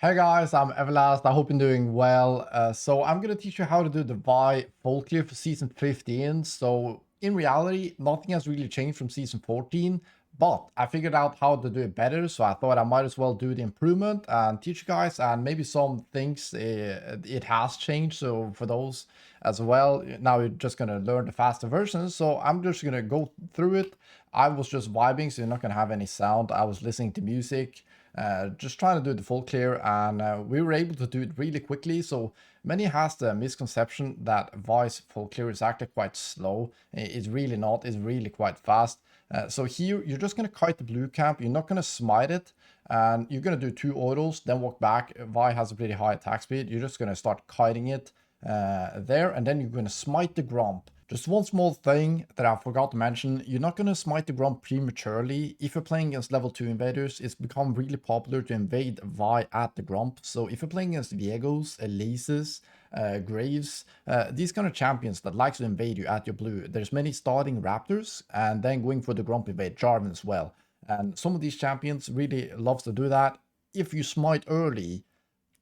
Hey guys, I'm Everlast. I hope you're doing well. So I'm going to teach you how to do the Vi full clear for season 15. So in reality, nothing has really changed from season 14, but I figured out how to do it better. So I thought I might as well do the improvement and teach you guys, and maybe some things it has changed. So for those as well, now you're just going to learn the faster version. So I'm just going to go through it. I was just vibing, so you're not going to have any sound. I was listening to music. Just trying to do the full clear, and we were able to do it really quickly. So many has the misconception that Vi's full clear is actually quite slow. It's really not. It's really quite fast. So here you're just going to kite the blue camp. You're not going to smite it, and you're going to do 2 autos, then walk back. Vi has a pretty high attack speed. You're just going to start kiting it there, and then you're going to smite the Grump. Just one small thing that I forgot to mention, you're not going to smite the Grump prematurely. If you're playing against level 2 invaders, it's become really popular to invade Vi at the Grump. So if you're playing against Viegos, Elises, Graves, these kind of champions that likes to invade you at your blue, there's many starting Raptors and then going for the Grump invade, Jarvan as well. And some of these champions really loves to do that. If you smite early,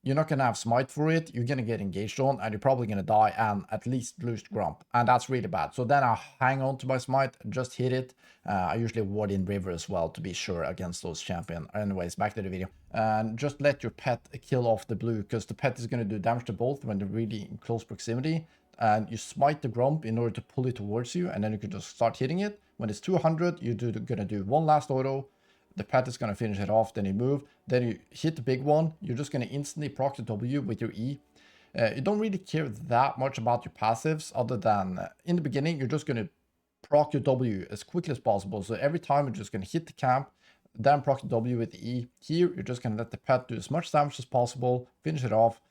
you're not going to have smite for it, you're going to get engaged on, and you're probably going to die and at least lose Grump, and that's really bad. So then I hang on to my smite, just hit it. I usually ward in river as well to be sure against those champion. Anyways, back to the video. And just let your pet kill off the blue, because the pet is going to do damage to both when they're really in close proximity. And you smite the Grump in order to pull it towards you, and then you can just start hitting it. When it's 200, you're going to do one last auto. The pet is going to finish it off, then you move, then you hit the big one. You're just going to instantly proc the W with your E. You don't really care that much about your passives, other than in the beginning, you're just going to proc your W as quickly as possible. So every time you're just going to hit the camp, then proc the W with the E. Here, you're just going to let the pet do as much damage as possible, finish it off,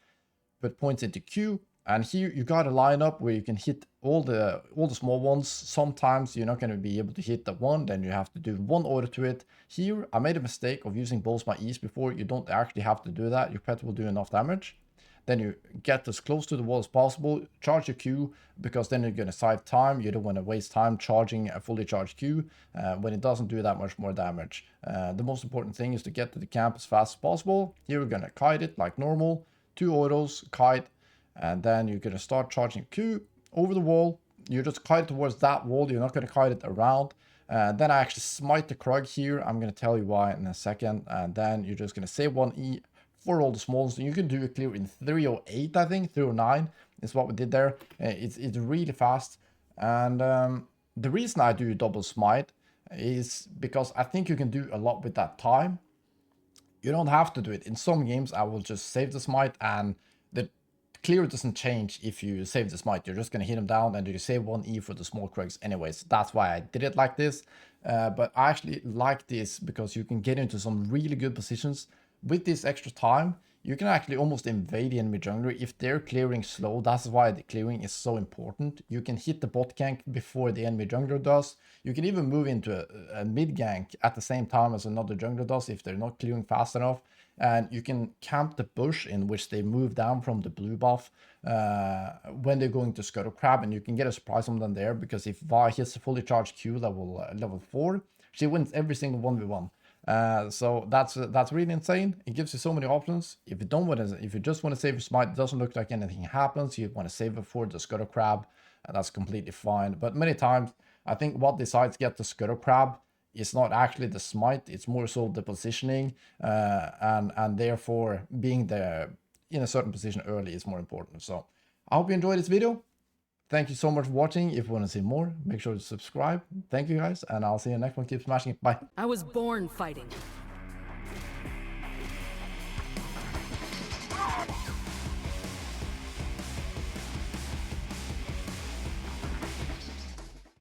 put points into Q. And here you got a lineup where you can hit all the small ones. Sometimes you're not going to be able to hit the one, then you have to do one order to it. Here I made a mistake of using both my E's before. You don't actually have to do that. Your pet will do enough damage. Then you get as close to the wall as possible, charge your Q, because then you're going to save time. You don't want to waste time charging a fully charged Q when it doesn't do that much more damage. The most important thing is to get to the camp as fast as possible. Here we're going to kite it like normal. 2 autos, kite. And then you're going to start charging Q over the wall. You just kite it towards that wall. You're not going to kite it around. Then I actually smite the Krug here. I'm going to tell you why in a second. And then you're just going to save 1E for all the smalls. And you can do it clear in 308, I think. 309 is what we did there. It's really fast. And the reason I do double smite is because I think you can do a lot with that time. You don't have to do it. In some games, I will just save the smite, and the clear doesn't change if you save the smite. You're just going to hit him down, and you save 1E for the small Krugs anyways. That's why I did it like this. But I actually like this because you can get into some really good positions. With this extra time, you can actually almost invade the enemy jungler if they're clearing slow. That's why the clearing is so important. You can hit the bot gank before the enemy jungler does. You can even move into a mid gank at the same time as another jungler does if they're not clearing fast enough. And you can camp the bush in which they move down from the blue buff when they're going to Scuttle Crab, and you can get a surprise on them there, because if Vi hits a fully charged Q level 4, she wins every single 1v1. So that's really insane. It gives you so many options. If you just want to save your smite, it doesn't look like anything happens, you want to save it for the Scuttle Crab, and that's completely fine. But many times, I think what decides to get the Scuttle Crab is not actually the smite, it's more so the positioning, and therefore being there in a certain position early is more important. So I hope you enjoyed this video. Thank you so much for watching. If you want to see more, make sure to subscribe. Thank you guys, and I'll see you next one. Keep smashing it. Bye. I was born fighting.